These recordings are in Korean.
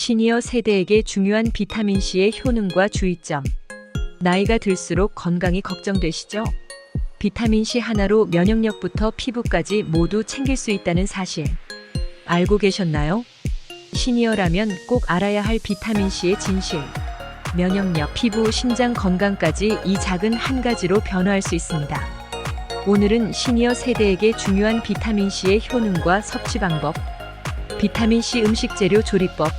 시니어 세대에게 중요한 비타민C의 효능과 주의점. 나이가 들수록 건강이 걱정되시죠? 비타민C 하나로 면역력부터 피부까지 모두 챙길 수 있다는 사실 알고 계셨나요? 시니어라면 꼭 알아야 할 비타민C의 진실. 면역력, 피부, 심장 건강까지 이 작은 한 가지로 변화할 수 있습니다. 오늘은 시니어 세대에게 중요한 비타민C의 효능과 섭취 방법, 비타민C 음식 재료 조리법,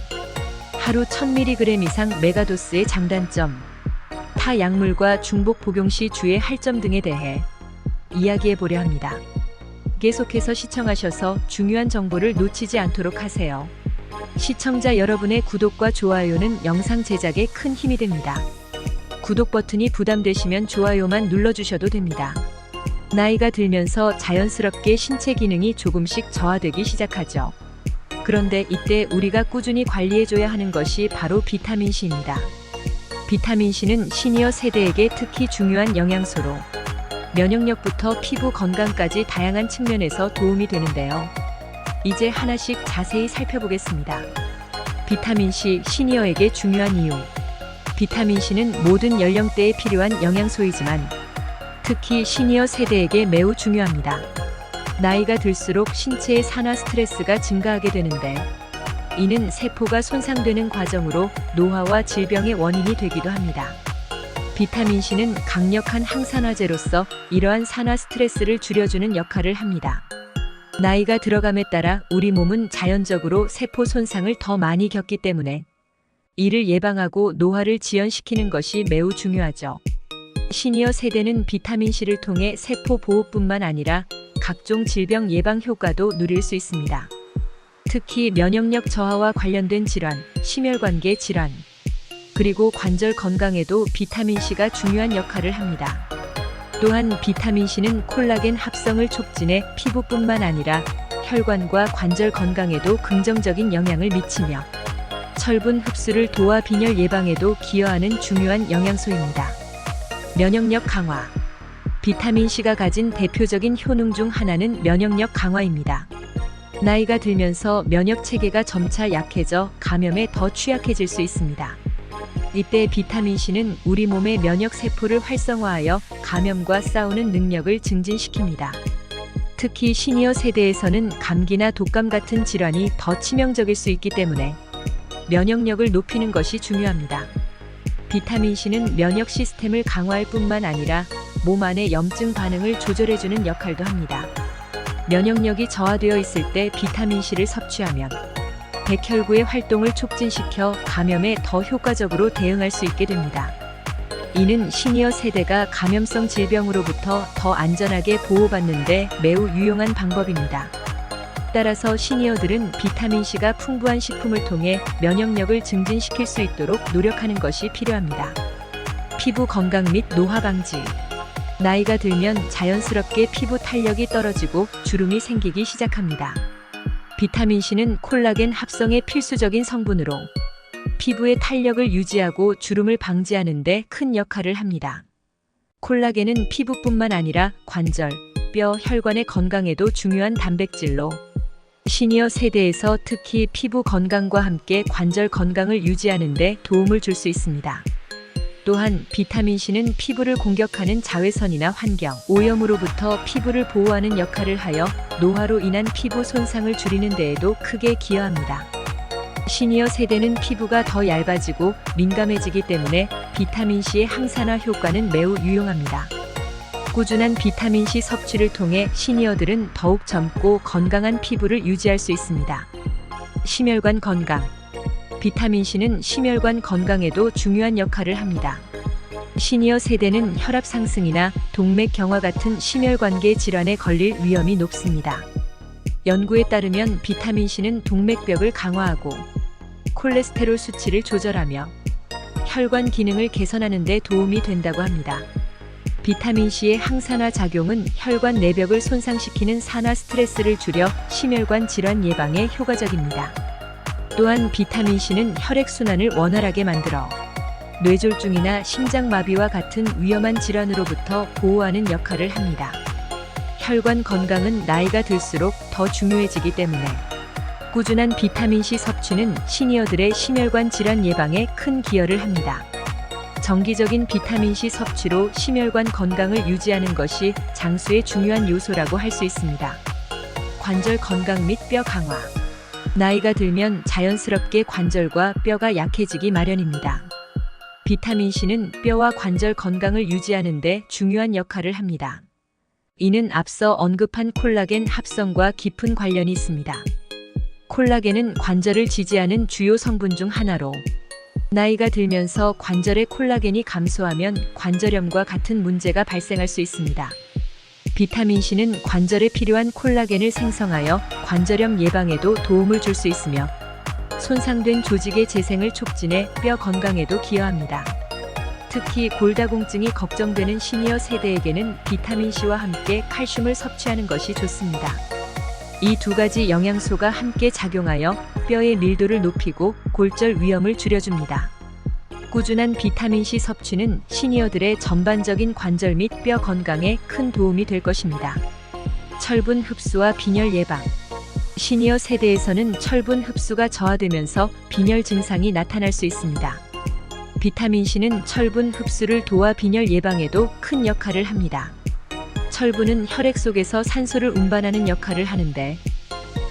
하루 1000mg 이상 메가도스의 장단점, 타 약물과 중복 복용 시 주의해야 할 점 등에 대해 이야기해 보려 합니다. 계속해서 시청하셔서 중요한 정보를 놓치지 않도록 하세요. 시청자 여러분의 구독과 좋아요는 영상 제작에 큰 힘이 됩니다. 구독 버튼이 부담되시면 좋아요만 눌러주셔도 됩니다. 나이가 들면서 자연스럽게 신체 기능이 조금씩 저하되기 시작하죠. 그런데 이때 우리가 꾸준히 관리해줘야 하는 것이 바로 비타민C입니다. 비타민C는 시니어 세대에게 특히 중요한 영양소로 면역력부터 피부 건강까지 다양한 측면에서 도움이 되는데요. 이제 하나씩 자세히 살펴보겠습니다. 비타민C, 시니어에게 중요한 이유. 비타민C는 모든 연령대에 필요한 영양소이지만 특히 시니어 세대에게 매우 중요합니다. 나이가 들수록 신체의 산화 스트레스가 증가하게 되는데 이는 세포가 손상되는 과정으로 노화와 질병의 원인이 되기도 합니다. 비타민C는 강력한 항산화제로서 이러한 산화 스트레스를 줄여주는 역할을 합니다. 나이가 들어감에 따라 우리 몸은 자연적으로 세포 손상을 더 많이 겪기 때문에 이를 예방하고 노화를 지연시키는 것이 매우 중요하죠. 시니어 세대는 비타민C를 통해 세포 보호뿐만 아니라 각종 질병 예방 효과도 누릴 수 있습니다. 특히 면역력 저하와 관련된 질환, 심혈관계 질환, 그리고 관절 건강에도 비타민C가 중요한 역할을 합니다. 또한 비타민C는 콜라겐 합성을 촉진해 피부뿐만 아니라 혈관과 관절 건강에도 긍정적인 영향을 미치며 철분 흡수를 도와 빈혈 예방에도 기여하는 중요한 영양소입니다. 면역력 강화. 비타민C가 가진 대표적인 효능 중 하나는 면역력 강화입니다. 나이가 들면서 면역 체계가 점차 약해져 감염에 더 취약해질 수 있습니다. 이때 비타민C는 우리 몸의 면역 세포를 활성화하여 감염과 싸우는 능력을 증진시킵니다. 특히 시니어 세대에서는 감기나 독감 같은 질환이 더 치명적일 수 있기 때문에 면역력을 높이는 것이 중요합니다. 비타민C는 면역 시스템을 강화할 뿐만 아니라 몸 안의 염증 반응을 조절해주는 역할도 합니다. 면역력이 저하되어 있을 때 비타민C를 섭취하면 백혈구의 활동을 촉진시켜 감염에 더 효과적으로 대응할 수 있게 됩니다. 이는 시니어 세대가 감염성 질병으로부터 더 안전하게 보호받는 데 매우 유용한 방법입니다. 따라서 시니어들은 비타민C가 풍부한 식품을 통해 면역력을 증진시킬 수 있도록 노력하는 것이 필요합니다. 피부 건강 및 노화 방지. 나이가 들면 자연스럽게 피부 탄력이 떨어지고 주름이 생기기 시작합니다. 비타민C는 콜라겐 합성의 필수적인 성분으로 피부의 탄력을 유지하고 주름을 방지하는 데 큰 역할을 합니다. 콜라겐은 피부뿐만 아니라 관절, 뼈, 혈관의 건강에도 중요한 단백질로 시니어 세대에서 특히 피부 건강과 함께 관절 건강을 유지하는 데 도움을 줄 수 있습니다. 또한 비타민C는 피부를 공격하는 자외선이나 환경, 오염으로부터 피부를 보호하는 역할을 하여 노화로 인한 피부 손상을 줄이는 데에도 크게 기여합니다. 시니어 세대는 피부가 더 얇아지고 민감해지기 때문에 비타민C의 항산화 효과는 매우 유용합니다. 꾸준한 비타민C 섭취를 통해 시니어들은 더욱 젊고 건강한 피부를 유지할 수 있습니다. 심혈관 건강. 비타민C는 심혈관 건강에도 중요한 역할을 합니다. 시니어 세대는 혈압 상승이나 동맥 경화 같은 심혈관계 질환에 걸릴 위험이 높습니다. 연구에 따르면 비타민C는 동맥벽을 강화하고 콜레스테롤 수치를 조절하며 혈관 기능을 개선하는 데 도움이 된다고 합니다. 비타민C의 항산화 작용은 혈관 내벽을 손상시키는 산화 스트레스를 줄여 심혈관 질환 예방에 효과적입니다. 또한 비타민C는 혈액순환을 원활하게 만들어 뇌졸중이나 심장마비와 같은 위험한 질환으로부터 보호하는 역할을 합니다. 혈관 건강은 나이가 들수록 더 중요해지기 때문에 꾸준한 비타민C 섭취는 시니어들의 심혈관 질환 예방에 큰 기여를 합니다. 정기적인 비타민C 섭취로 심혈관 건강을 유지하는 것이 장수의 중요한 요소라고 할 수 있습니다. 관절 건강 및 뼈 강화. 나이가 들면 자연스럽게 관절과 뼈가 약해지기 마련입니다. 비타민C는 뼈와 관절 건강을 유지하는 데 중요한 역할을 합니다. 이는 앞서 언급한 콜라겐 합성과 깊은 관련이 있습니다. 콜라겐은 관절을 지지하는 주요 성분 중 하나로, 나이가 들면서 관절의 콜라겐이 감소하면 관절염과 같은 문제가 발생할 수 있습니다. 비타민C는 관절에 필요한 콜라겐을 생성하여 관절염 예방에도 도움을 줄 수 있으며 손상된 조직의 재생을 촉진해 뼈 건강에도 기여합니다. 특히 골다공증이 걱정되는 시니어 세대에게는 비타민C와 함께 칼슘을 섭취하는 것이 좋습니다. 이 두 가지 영양소가 함께 작용하여 뼈의 밀도를 높이고 골절 위험을 줄여줍니다. 꾸준한 비타민C 섭취는 시니어들의 전반적인 관절 및 뼈 건강에 큰 도움이 될 것입니다. 철분 흡수와 빈혈 예방. 시니어 세대에서는 철분 흡수가 저하되면서 빈혈 증상이 나타날 수 있습니다. 비타민C는 철분 흡수를 도와 빈혈 예방에도 큰 역할을 합니다. 철분은 혈액 속에서 산소를 운반하는 역할을 하는데,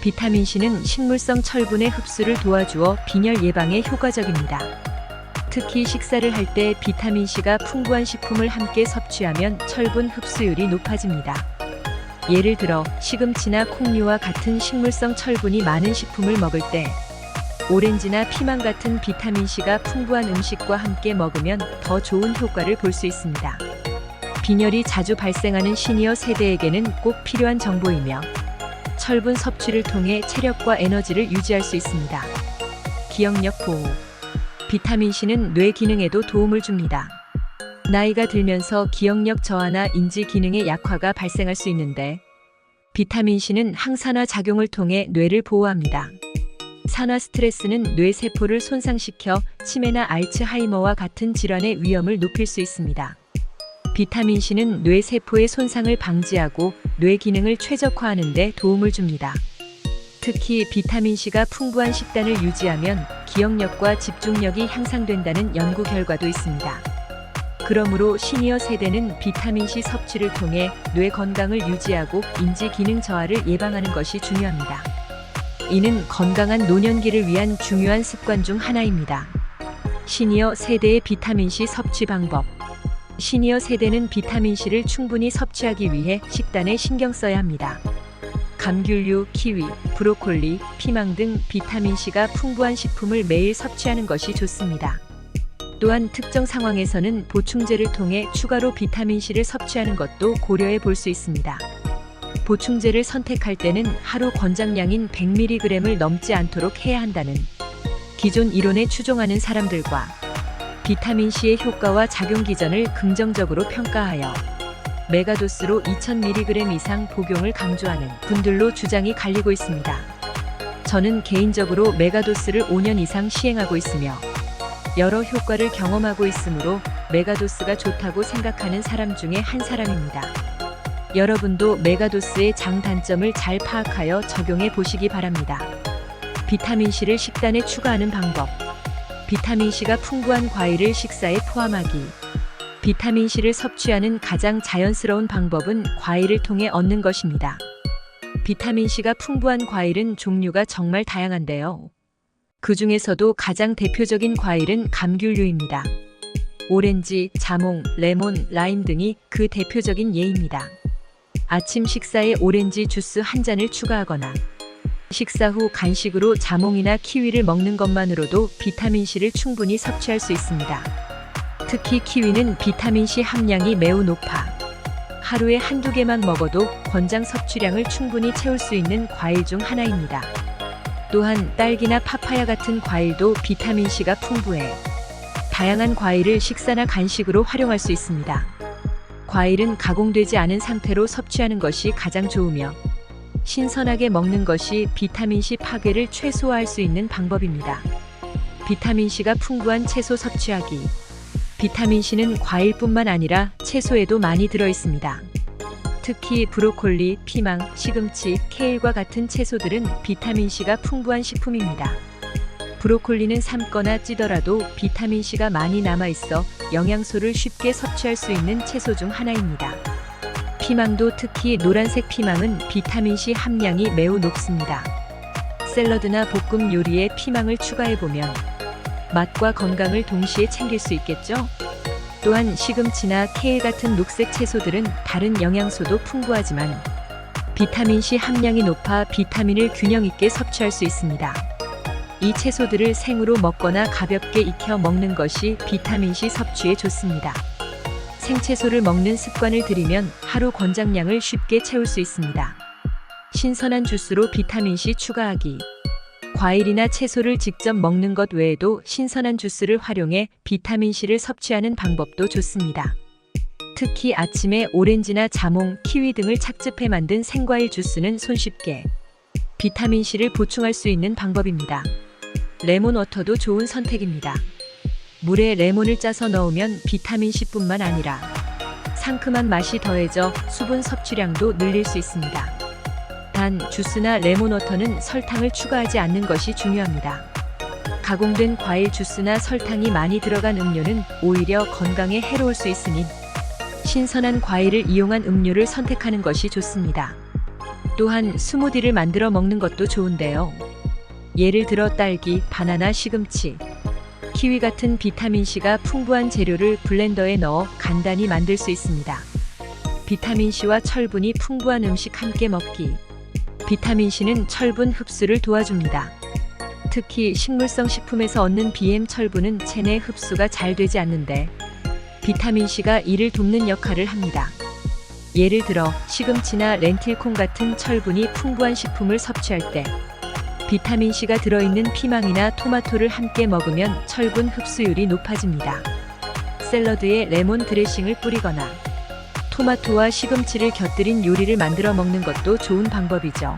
비타민C는 식물성 철분의 흡수를 도와주어 빈혈 예방에 효과적입니다. 특히 식사를 할 때 비타민C가 풍부한 식품을 함께 섭취하면 철분 흡수율이 높아집니다. 예를 들어 시금치나 콩류와 같은 식물성 철분이 많은 식품을 먹을 때, 오렌지나 피망 같은 비타민C가 풍부한 음식과 함께 먹으면 더 좋은 효과를 볼 수 있습니다. 빈혈이 자주 발생하는 시니어 세대에게는 꼭 필요한 정보이며, 철분 섭취를 통해 체력과 에너지를 유지할 수 있습니다. 기억력 보호. 비타민C는 뇌 기능에도 도움을 줍니다. 나이가 들면서 기억력 저하나 인지 기능의 약화가 발생할 수 있는데, 비타민C는 항산화 작용을 통해 뇌를 보호합니다. 산화 스트레스는 뇌 세포를 손상시켜 치매나 알츠하이머와 같은 질환의 위험을 높일 수 있습니다. 비타민C는 뇌 세포의 손상을 방지하고 뇌 기능을 최적화하는 데 도움을 줍니다. 특히 비타민C가 풍부한 식단을 유지하면 기억력과 집중력이 향상된다는 연구 결과도 있습니다. 그러므로 시니어 세대는 비타민C 섭취를 통해 뇌 건강을 유지하고 인지 기능 저하를 예방하는 것이 중요합니다. 이는 건강한 노년기를 위한 중요한 습관 중 하나입니다. 시니어 세대의 비타민C 섭취 방법. 시니어 세대는 비타민C를 충분히 섭취하기 위해 식단에 신경 써야 합니다. 감귤류, 키위, 브로콜리, 피망 등 비타민C가 풍부한 식품을 매일 섭취하는 것이 좋습니다. 또한 특정 상황에서는 보충제를 통해 추가로 비타민C를 섭취하는 것도 고려해 볼 수 있습니다. 보충제를 선택할 때는 하루 권장량인 100mg을 넘지 않도록 해야 한다는 기존 이론에 추종하는 사람들과 비타민C의 효과와 작용 기전을 긍정적으로 평가하여 메가도스로 2000mg 이상 복용을 강조하는 분들로 주장이 갈리고 있습니다. 저는 개인적으로 메가도스를 5년 이상 시행하고 있으며 여러 효과를 경험하고 있으므로 메가도스가 좋다고 생각하는 사람 중에 한 사람입니다. 여러분도 메가도스의 장단점을 잘 파악하여 적용해 보시기 바랍니다. 비타민C를 식단에 추가하는 방법. 비타민C가 풍부한 과일을 식사에 포함하기. 비타민C를 섭취하는 가장 자연스러운 방법은 과일을 통해 얻는 것입니다. 비타민C가 풍부한 과일은 종류가 정말 다양한데요. 그 중에서도 가장 대표적인 과일은 감귤류입니다. 오렌지, 자몽, 레몬, 라임 등이 그 대표적인 예입니다. 아침 식사에 오렌지 주스 한 잔을 추가하거나 식사 후 간식으로 자몽이나 키위를 먹는 것만으로도 비타민C를 충분히 섭취할 수 있습니다. 특히 키위는 비타민C 함량이 매우 높아 하루에 한두 개만 먹어도 권장 섭취량을 충분히 채울 수 있는 과일 중 하나입니다. 또한 딸기나 파파야 같은 과일도 비타민C가 풍부해 다양한 과일을 식사나 간식으로 활용할 수 있습니다. 과일은 가공되지 않은 상태로 섭취하는 것이 가장 좋으며 신선하게 먹는 것이 비타민C 파괴를 최소화할 수 있는 방법입니다. 비타민C가 풍부한 채소 섭취하기. 비타민C는 과일뿐만 아니라 채소에도 많이 들어 있습니다. 특히 브로콜리, 피망, 시금치, 케일과 같은 채소들은 비타민C가 풍부한 식품입니다. 브로콜리는 삶거나 찌더라도 비타민C가 많이 남아있어 영양소를 쉽게 섭취할 수 있는 채소 중 하나입니다. 피망도 특히 노란색 피망은 비타민C 함량이 매우 높습니다. 샐러드나 볶음 요리에 피망을 추가해보면 맛과 건강을 동시에 챙길 수 있겠죠? 또한 시금치나 케일 같은 녹색 채소들은 다른 영양소도 풍부하지만 비타민C 함량이 높아 비타민을 균형 있게 섭취할 수 있습니다. 이 채소들을 생으로 먹거나 가볍게 익혀 먹는 것이 비타민C 섭취에 좋습니다. 생채소를 먹는 습관을 들이면 하루 권장량을 쉽게 채울 수 있습니다. 신선한 주스로 비타민C 추가하기. 과일이나 채소를 직접 먹는 것 외에도 신선한 주스를 활용해 비타민C를 섭취하는 방법도 좋습니다. 특히 아침에 오렌지나 자몽, 키위 등을 착즙해 만든 생과일 주스는 손쉽게 비타민C를 보충할 수 있는 방법입니다. 레몬워터도 좋은 선택입니다. 물에 레몬을 짜서 넣으면 비타민C뿐만 아니라 상큼한 맛이 더해져 수분 섭취량도 늘릴 수 있습니다. 단, 주스나 레몬워터는 설탕을 추가하지 않는 것이 중요합니다. 가공된 과일 주스나 설탕이 많이 들어간 음료는 오히려 건강에 해로울 수 있으니 신선한 과일을 이용한 음료를 선택하는 것이 좋습니다. 또한 스무디를 만들어 먹는 것도 좋은데요. 예를 들어 딸기, 바나나, 시금치, 키위 같은 비타민C가 풍부한 재료를 블렌더에 넣어 간단히 만들 수 있습니다. 비타민C와 철분이 풍부한 음식 함께 먹기. 비타민C는 철분 흡수를 도와줍니다. 특히 식물성 식품에서 얻는 BM 철분은 체내 흡수가 잘 되지 않는데 비타민C가 이를 돕는 역할을 합니다. 예를 들어 시금치나 렌틸콩 같은 철분이 풍부한 식품을 섭취할 때 비타민C가 들어있는 피망이나 토마토를 함께 먹으면 철분 흡수율이 높아집니다. 샐러드에 레몬 드레싱을 뿌리거나 토마토와 시금치를 곁들인 요리를 만들어 먹는 것도 좋은 방법이죠.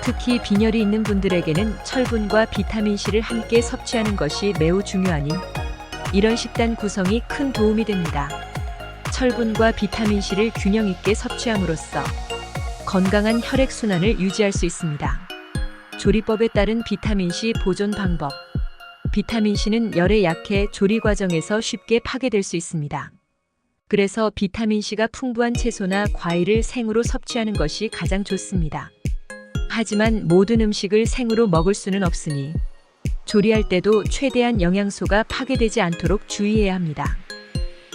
특히 빈혈이 있는 분들에게는 철분과 비타민C를 함께 섭취하는 것이 매우 중요하니 이런 식단 구성이 큰 도움이 됩니다. 철분과 비타민C를 균형 있게 섭취함으로써 건강한 혈액순환을 유지할 수 있습니다. 조리법에 따른 비타민C 보존 방법. 비타민C는 열에 약해 조리 과정에서 쉽게 파괴될 수 있습니다. 그래서 비타민C가 풍부한 채소나 과일을 생으로 섭취하는 것이 가장 좋습니다. 하지만 모든 음식을 생으로 먹을 수는 없으니 조리할 때도 최대한 영양소가 파괴되지 않도록 주의해야 합니다.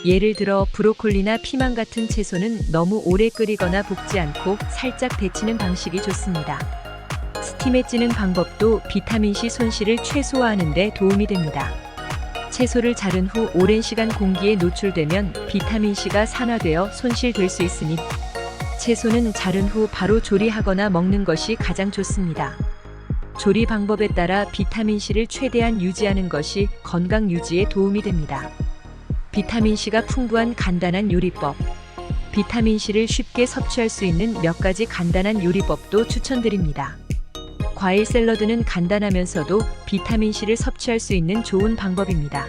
예를 들어 브로콜리나 피망 같은 채소는 너무 오래 끓이거나 볶지 않고 살짝 데치는 방식이 좋습니다. 스팀에 찌는 방법도 비타민C 손실을 최소화하는 데 도움이 됩니다. 채소를 자른 후 오랜 시간 공기에 노출되면 비타민C가 산화되어 손실될 수 있으니 채소는 자른 후 바로 조리하거나 먹는 것이 가장 좋습니다. 조리 방법에 따라 비타민C를 최대한 유지하는 것이 건강 유지에 도움이 됩니다. 비타민C가 풍부한 간단한 요리법. 비타민C를 쉽게 섭취할 수 있는 몇 가지 간단한 요리법도 추천드립니다. 과일 샐러드는 간단하면서도 비타민C를 섭취할 수 있는 좋은 방법입니다.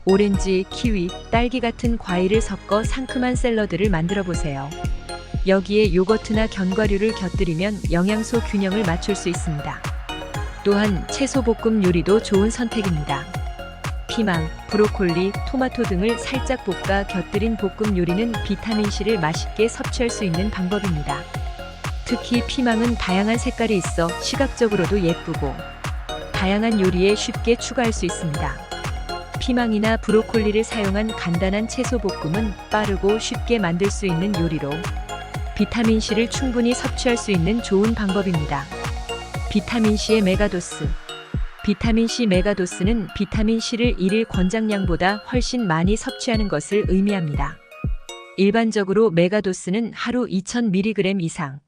오렌지, 키위, 딸기 같은 과일을 섞어 상큼한 샐러드를 만들어 보세요. 여기에 요거트나 견과류를 곁들이면 영양소 균형을 맞출 수 있습니다. 또한 채소 볶음 요리도 좋은 선택입니다. 피망, 브로콜리, 토마토 등을 살짝 볶아 곁들인 볶음 요리는 비타민C를 맛있게 섭취할 수 있는 방법입니다. 특히 피망은 다양한 색깔이 있어 시각적으로도 예쁘고 다양한 요리에 쉽게 추가할 수 있습니다. 피망이나 브로콜리를 사용한 간단한 채소 볶음은 빠르고 쉽게 만들 수 있는 요리로 비타민C를 충분히 섭취할 수 있는 좋은 방법입니다. 비타민C의 메가도스. 비타민C 메가도스는 비타민C를 일일 권장량보다 훨씬 많이 섭취하는 것을 의미합니다. 일반적으로 메가도스는 하루 2000mg 이상,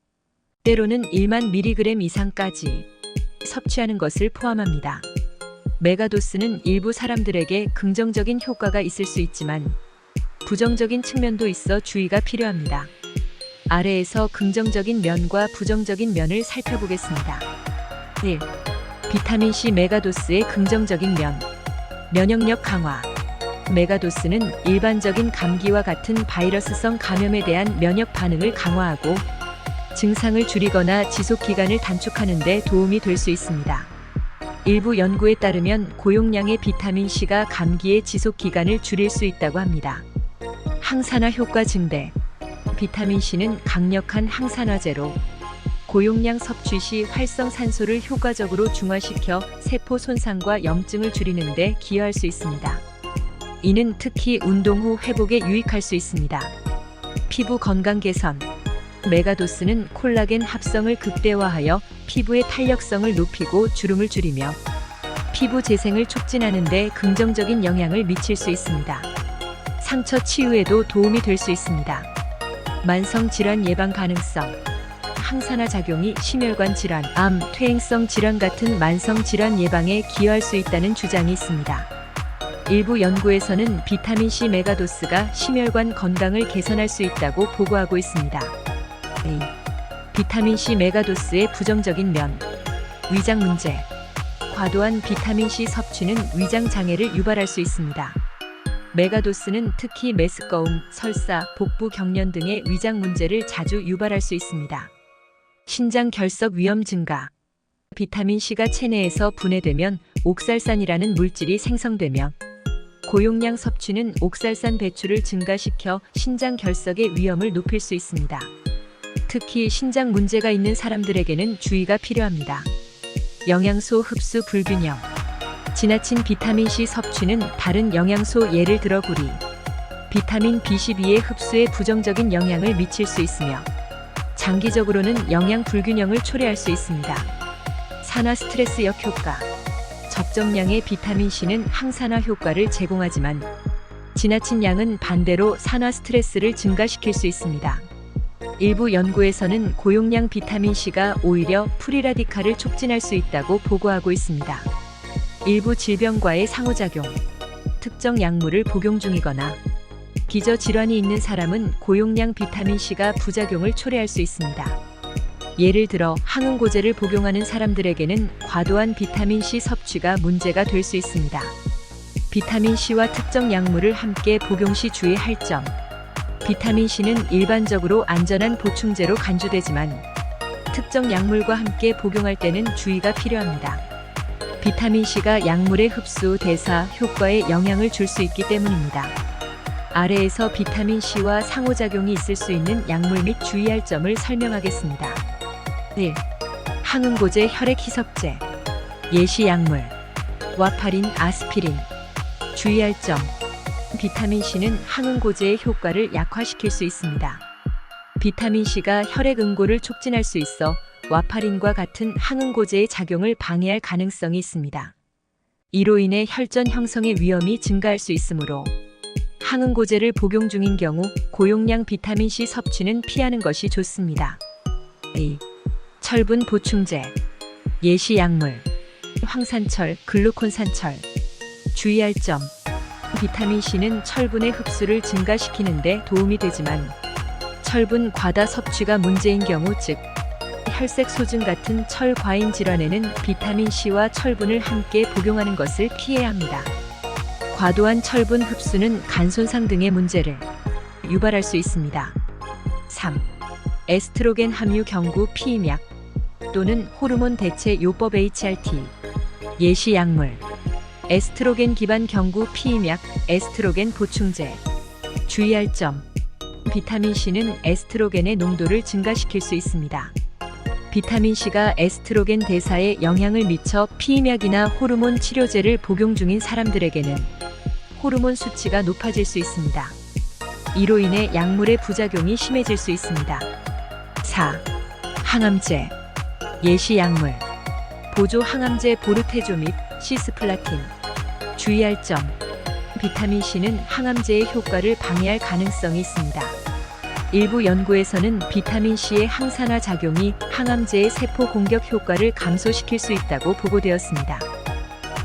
때로는 1만 mg 이상까지 섭취하는 것을 포함합니다. 메가도스는 일부 사람들에게 긍정적인 효과가 있을 수 있지만 부정적인 측면도 있어 주의가 필요합니다. 아래에서 긍정적인 면과 부정적인 면을 살펴보겠습니다. 1. 비타민C 메가도스의 긍정적인 면. 면역력 강화. 메가도스는 일반적인 감기와 같은 바이러스성 감염에 대한 면역 반응을 강화하고 증상을 줄이거나 지속 기간을 단축하는 데 도움이 될 수 있습니다. 일부 연구에 따르면 고용량의 비타민 C가 감기의 지속 기간을 줄일 수 있다고 합니다. 항산화 효과 증대. 비타민 C는 강력한 항산화제로 고용량 섭취 시 활성산소를 효과적으로 중화시켜 세포 손상과 염증을 줄이는 데 기여할 수 있습니다. 이는 특히 운동 후 회복에 유익할 수 있습니다. 피부 건강 개선. 메가도스는 콜라겐 합성을 극대화하여 피부의 탄력성을 높이고 주름을 줄이며 피부 재생을 촉진하는 데 긍정적인 영향을 미칠 수 있습니다. 상처 치유에도 도움이 될 수 있습니다. 만성 질환 예방 가능성. 항산화 작용이 심혈관 질환, 암, 퇴행성 질환 같은 만성 질환 예방에 기여할 수 있다는 주장이 있습니다. 일부 연구에서는 비타민 C 메가도스가 심혈관 건강을 개선할 수 있다고 보고하고 있습니다. A. 비타민 C 메가도스의 부정적인 면. 위장 문제. 과도한 비타민 C 섭취는 위장 장애를 유발할 수 있습니다. 메가도스는 특히 메스꺼움, 설사, 복부 경련 등의 위장 문제를 자주 유발할 수 있습니다. 신장 결석 위험 증가. 비타민 C가 체내에서 분해되면 옥살산이라는 물질이 생성되며 고용량 섭취는 옥살산 배출을 증가시켜 신장 결석의 위험을 높일 수 있습니다. 특히 신장 문제가 있는 사람들에게는 주의가 필요합니다. 영양소 흡수 불균형. 지나친 비타민 C 섭취는 다른 영양소 예를 들어 구리, 비타민 B12의 흡수에 부정적인 영향을 미칠 수 있으며 장기적으로는 영양 불균형을 초래할 수 있습니다. 산화 스트레스 역효과. 적정량의 비타민 C는 항산화 효과를 제공하지만 지나친 양은 반대로 산화 스트레스를 증가시킬 수 있습니다. 일부 연구에서는 고용량 비타민 C가 오히려 프리라디칼을 촉진할 수 있다고 보고하고 있습니다. 일부 질병과의 상호작용. 특정 약물을 복용 중이거나 기저질환이 있는 사람은 고용량 비타민 C가 부작용을 초래할 수 있습니다. 예를 들어 항응고제를 복용하는 사람들에게는 과도한 비타민 C 섭취가 문제가 될 수 있습니다. 비타민 C와 특정 약물을 함께 복용 시 주의할 점. 비타민 C는 일반적으로 안전한 보충제로 간주되지만 특정 약물과 함께 복용할 때는 주의가 필요합니다. 비타민 C가 약물의 흡수, 대사, 효과에 영향을 줄 수 있기 때문입니다. 아래에서 비타민 C와 상호작용이 있을 수 있는 약물 및 주의할 점을 설명하겠습니다. 1. 항응고제 혈액 희석제. 예시 약물. 와파린, 아스피린. 주의할 점. 비타민 C는 항응고제의 효과를 약화시킬 수 있습니다. 비타민 C가 혈액 응고를 촉진할 수 있어 와파린과 같은 항응고제의 작용을 방해할 가능성이 있습니다. 이로 인해 혈전 형성의 위험이 증가할 수 있으므로 항응고제를 복용 중인 경우 고용량 비타민 C 섭취는 피하는 것이 좋습니다. 2. 철분 보충제. 예시 약물. 황산철, 글루콘산철. 주의할 점. 비타민 C는 철분의 흡수를 증가시키는 데 도움이 되지만 철분 과다 섭취가 문제인 경우, 즉 혈색 소증 같은 철 과잉 질환에는 비타민 C와 철분을 함께 복용하는 것을 피해야 합니다. 과도한 철분 흡수는 간 손상 등의 문제를 유발할 수 있습니다. 3. 에스트로겐 함유 경구 피임약 또는 호르몬 대체 요법 HRT. 예시 약물. 에스트로겐 기반 경구 피임약, 에스트로겐 보충제. 주의할 점. 비타민 C는 에스트로겐의 농도를 증가시킬 수 있습니다. 비타민 C가 에스트로겐 대사에 영향을 미쳐 피임약이나 호르몬 치료제를 복용 중인 사람들에게는 호르몬 수치가 높아질 수 있습니다. 이로 인해 약물의 부작용이 심해질 수 있습니다. 4. 항암제. 예시 약물. 보조 항암제 보르테조 및 시스플라틴. 주의할 점. 비타민 C는 항암제의 효과를 방해할 가능성이 있습니다. 일부 연구에서는 비타민 C의 항산화 작용이 항암제의 세포 공격 효과를 감소시킬 수 있다고 보고되었습니다.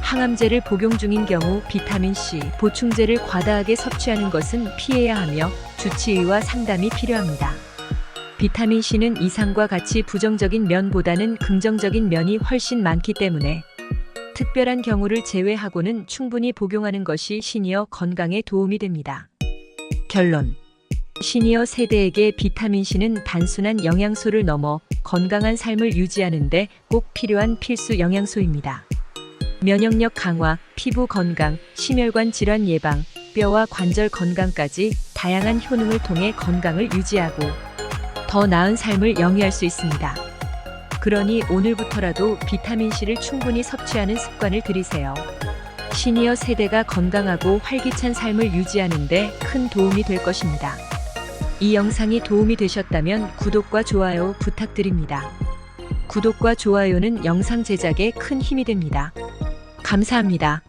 항암제를 복용 중인 경우 비타민 C 보충제를 과다하게 섭취하는 것은 피해야 하며 주치의와 상담이 필요합니다. 비타민 C는 이상과 같이 부정적인 면보다는 긍정적인 면이 훨씬 많기 때문에 특별한 경우를 제외하고는 충분히 복용하는 것이 시니어 건강에 도움이 됩니다. 결론. 시니어 세대에게 비타민C는 단순한 영양소를 넘어 건강한 삶을 유지하는 데 꼭 필요한 필수 영양소입니다. 면역력 강화, 피부 건강, 심혈관 질환 예방, 뼈와 관절 건강까지 다양한 효능을 통해 건강을 유지하고 더 나은 삶을 영위할 수 있습니다. 그러니 오늘부터라도 비타민C를 충분히 섭취하는 습관을 들이세요. 시니어 세대가 건강하고 활기찬 삶을 유지하는 데 큰 도움이 될 것입니다. 이 영상이 도움이 되셨다면 구독과 좋아요 부탁드립니다. 구독과 좋아요는 영상 제작에 큰 힘이 됩니다. 감사합니다.